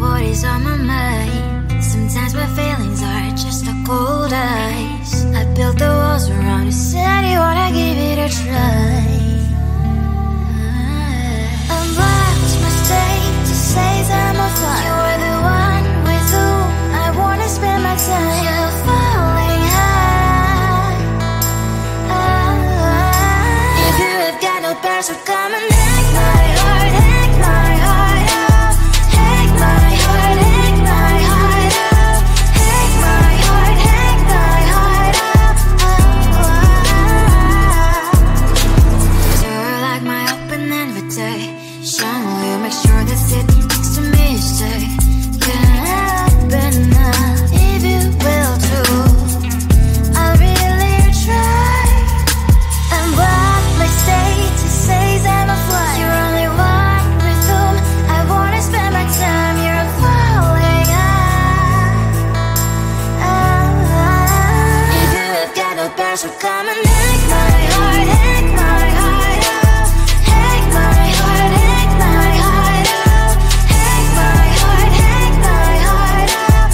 what is on my mind. Sometimes my feelings are just a cold ice. I built the walls around you, said you wanna give it a try. And watch my state says I'm a fire. You're the one with whom I wanna spend my time. You're falling high. If you have got no bears, so come and hack my heart, hack my heart out. Hack my heart, hack my heart out. Hack my heart, hack my heart out. You're like my open invitation. Will you make sure that sitting next to me is safe? Yeah, open up if you will too. I'll really try. And what my state says I'm a fly. You're only one with whom I wanna spend my time. You're falling high. If you have got no bears, so come and hack my heart, hack my heart out. Hack my heart, hack my heart out. Hack my heart, hack my heart out.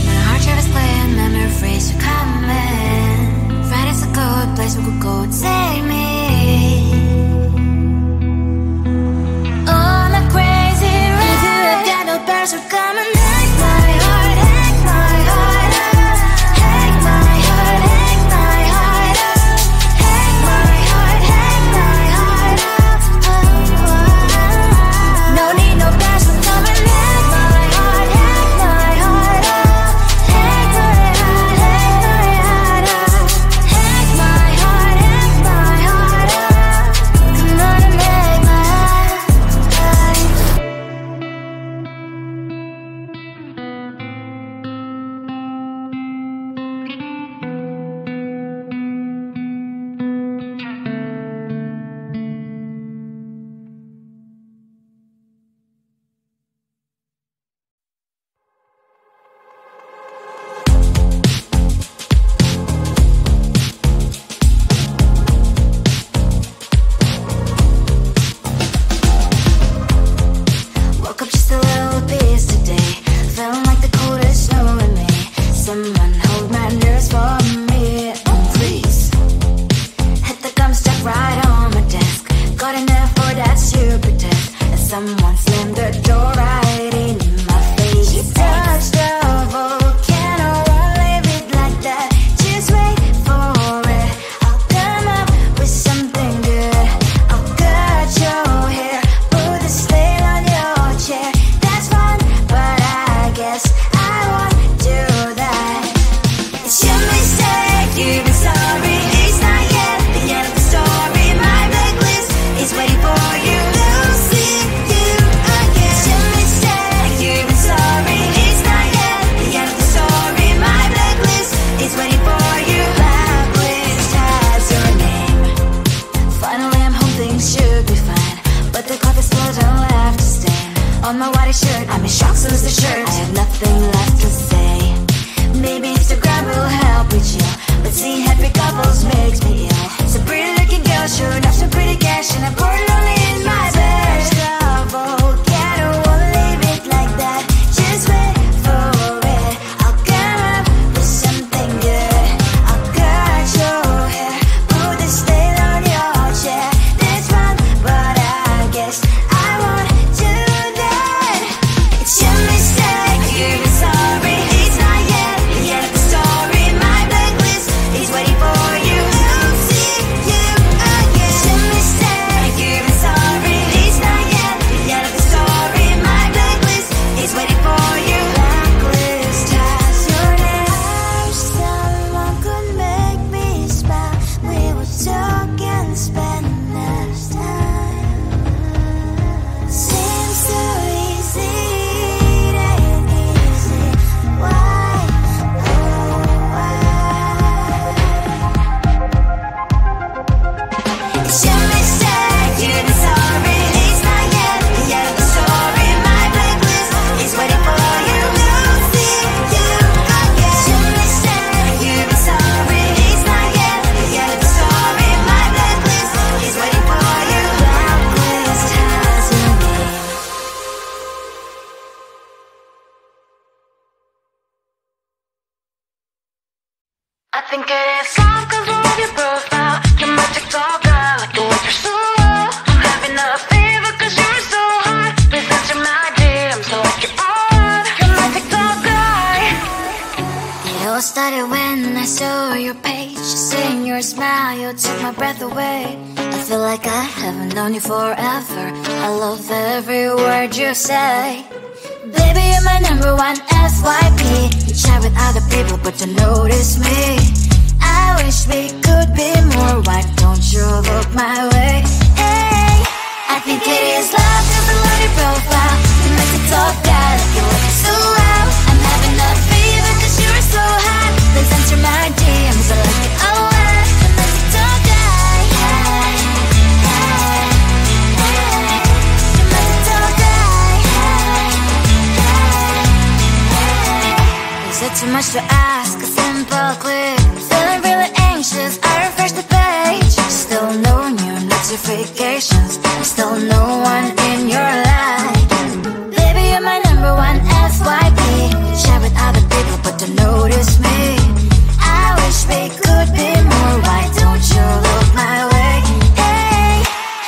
My heart drive is clear, memory freeze, you're coming. Friday's a good place we could go, take me. On a crazy ride. If you have got no bears, so come and hack my heart, hack my heart out. Hack my heart, hack my heart out. Hack my heart, hack my heart out. No need no bears, so come and hack my heart, hack my heart out. Hack my heart, hack my heart out. Hack my heart, hack my heart out. Come on and make my heart. Woke up just a little piece today. Feeling like the coldest snow in me. Someone hold my nerves for me, oh please. Hit the gum stuck right on my desk. Got enough for that stupid test. And someone slammed the door right in my face. You touched the volcano, won't leave it like that. Just wait for it. I'll come up with something good. I'll cut your hair, put the stain on your chair. That's fun, but I guess I won't do that. It's your mistake, you've been sorry. It's not yet the end of the story. My blacklist is waiting for you. I'll see you again. It's your mistake, you've been sorry. It's not yet the end of the story. My blacklist is waiting for you. Blacklist has your name. Finally I'm home, things should be fine. But the clock is still don't have to stain on my white shirt. I'm in shock, so is the shirt. I have nothing left to say. Maybe Instagram will help with you, but seeing happy couples makes me ill. Some pretty looking girl showing off some pretty cash, and I'm pouring only in my bed. Volcano, won't leave it like that. Just wait for it. I'll come up with something good. I'll cut your hair, put the stain on your chair. That's fun, but I guess I won't do that. It's your mistake, you've been sorry. It's not yet the end of the story. My blacklist is waiting for you. I'll see you again. It's your mistake, you've been think it is soft 'cause I love your profile. You're my TikTok girl, like the way you're so low. I'm having a fever 'cause you're so hot. Please answer my DMs so like you're on. You're my TikTok guy. It all started when I saw your page. Seeing your smile, you took my breath away. I feel like I haven't known you forever. I love every word you say. Baby, you're my number one FYP. You chat with other people but don't notice me. I wish we could be more. Why don't you look my way? Hey, I think it is love 'cause I love your profile. You make me talk bad, you look so well. I'm having a fever 'cause you're so hot. Please answer my DMs, I like it a lot. I'm a TikTok guy. Hey, hey, hey. You're my TikTok guy. Is it too much to ask? A simple click. Feeling really anxious, I refresh the page. Still no new notifications. Still no one in your life. Baby, you're my number one FYP. You chat with other people but don't notice me. I wish we could be more. Why don't you look my way? Hey,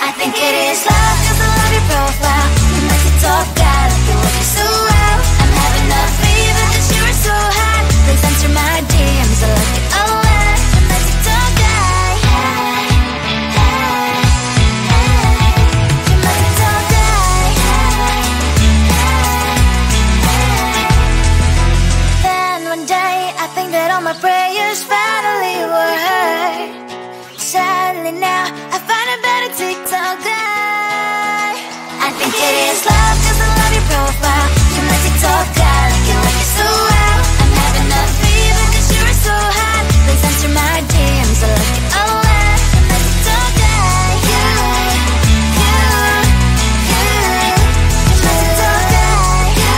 I think it is love 'cause I love your profile. You make it talk bad, you look so well. I'm having a fever 'cause you're so hot. Please answer my DMs, I like it a lot. I'm a TikTok guy. Hey, hey, hey. You're my TikTok guy. Hey, hey, hey. Then one day I think that all my prayers finally were heard. Sadly now I find a better TikTok guy. I think it is love 'cause I love your profile. You're my TikTok guy, you like it so well. I'm having a fever 'cause you're so hot. Please answer my DMs, I like it a lot. I'm a TikTok guy. You, you, you. You're my TikTok guy. You,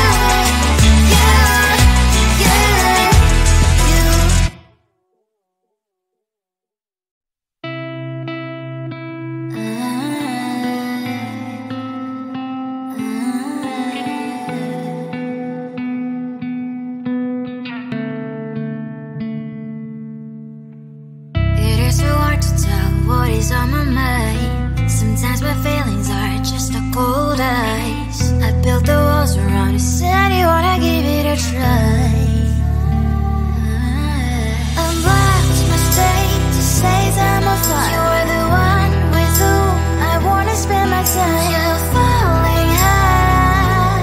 you, you, you. It is so hard to tell what is on my mind. Sometimes my feelings are just a cold ice. I built the walls around you, said you wanna give it a try. I'm lost, mistake to say I'm a fly. You are the one with whom I wanna spend my time. You're falling high.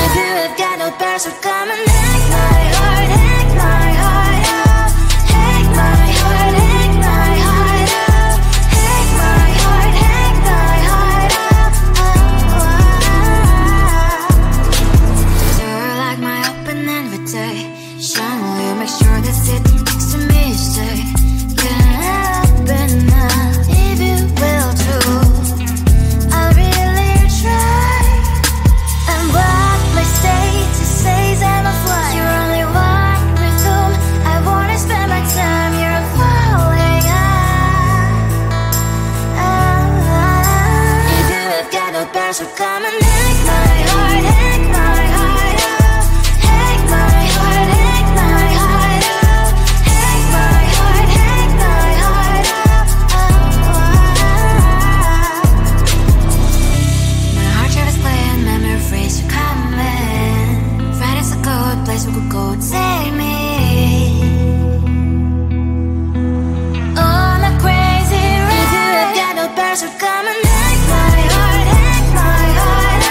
If you have got no past, so come and hack my heart, hack my heart up. Hack my heart, hack my heart up. Hack my heart, hack my heart up. You're like my open invitation. Will you make sure that sit next to me stay? Can't open up if you will too. I'll really try. And what my state to say is I'm a fly. You're only one with whom I wanna spend my time. You're falling high. If you have got no past, so come and hack my heart, hack my heart up. Hack my heart, hack my heart up. Hack my heart, hack my heart up. My heart travels playing memories are coming. Friday's a good place we could go, take me. On a crazy ride. If you have got no past, so come and hack my heart, hack my heart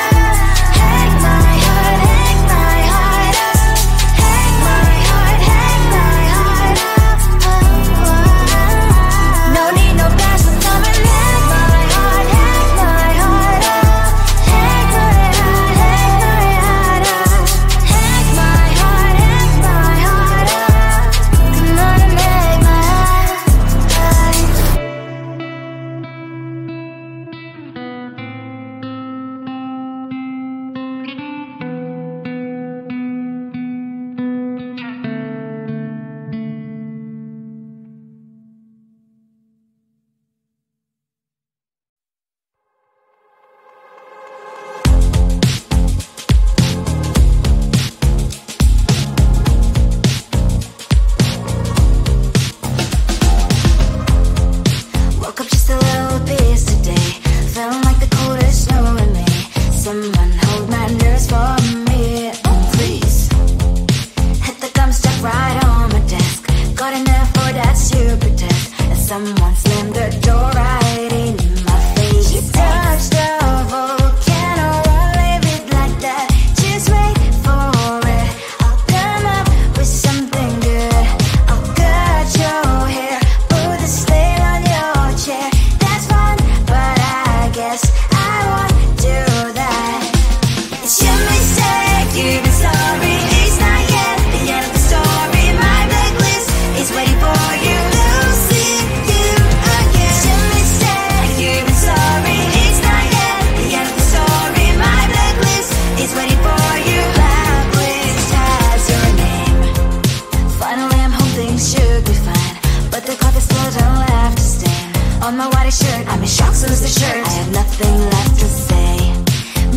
on my white shirt. I'm in shock since the shirt. I have nothing left to say.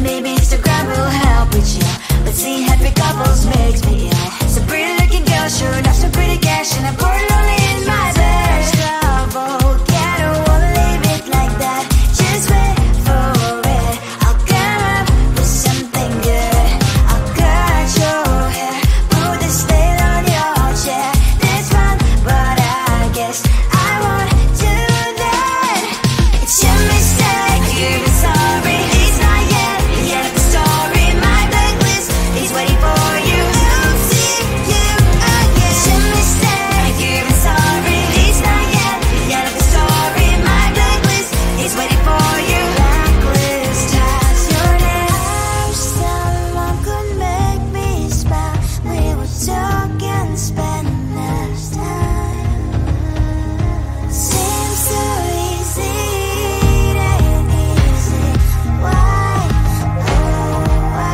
Maybe Instagram will help with you, but seeing happy couples makes me ill. Some pretty looking girl showing off some pretty cash, and I'm bored lonely in my bed. Trouble, yeah, I don't wanna leave it like that. Just wait for it. I'll come up with something good. I'll cut your hair, put this veil on your chair. It's fun, but I guess I won't do that. It's your mistake, you're sorry. It's not yet the end of the story. My blacklist is waiting for you. I'll see you again. It's your mistake, you're sorry. It's not yet the end of the story. My blacklist is waiting for you. Blacklist has your name. I wish someone could make me smile. We would talk and spend less time. Seems so easy, it ain't easy. Why, oh why?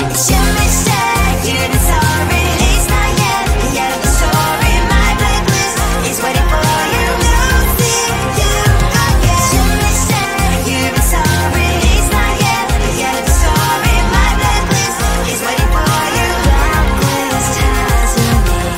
It's your mistake, you're sorry. It's not yet the end of the story. My blacklist is waiting for you. I'll see you again. It's your mistake, you're sorry. It's not yet the end of the story. My blacklist is waiting for you. Blacklist has your name.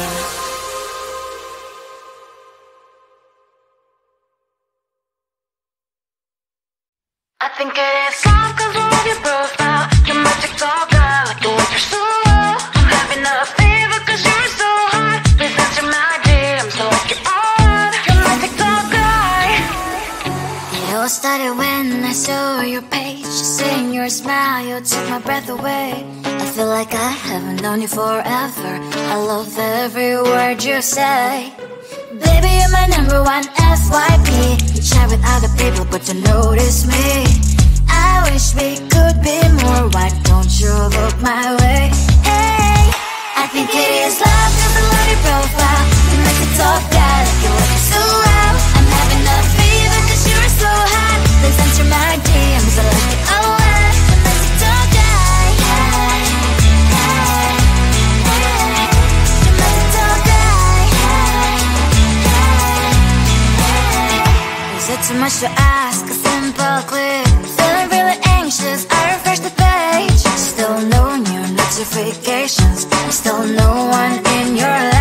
I think it is love 'cause I love your profile. Your magic talk, I like the way you're so low. I'm having a fever 'cause you're so hot. Please answer my DMs like you're on. Your magic talk, it all started when I saw your page. Seeing your smile, you took my breath away. I feel like I haven't known you forever. I love every word you say. Baby, you're my number one FYP. You chat with other people, but you notice me. I wish we could be more. Why don't you look my way? Hey, I think it is love 'cause I love your profile. You make it talk bad, like you look so well. I'm having a fever 'cause you're so hot. Please answer my DMs, I like it a lot. You make it talk bad. Hey, hey, hey. You make it talk bad. Hey, hey, hey. Is it too much to ask? A simple click. Feeling really anxious, I refresh the page. Still no new notifications, still no one in your life.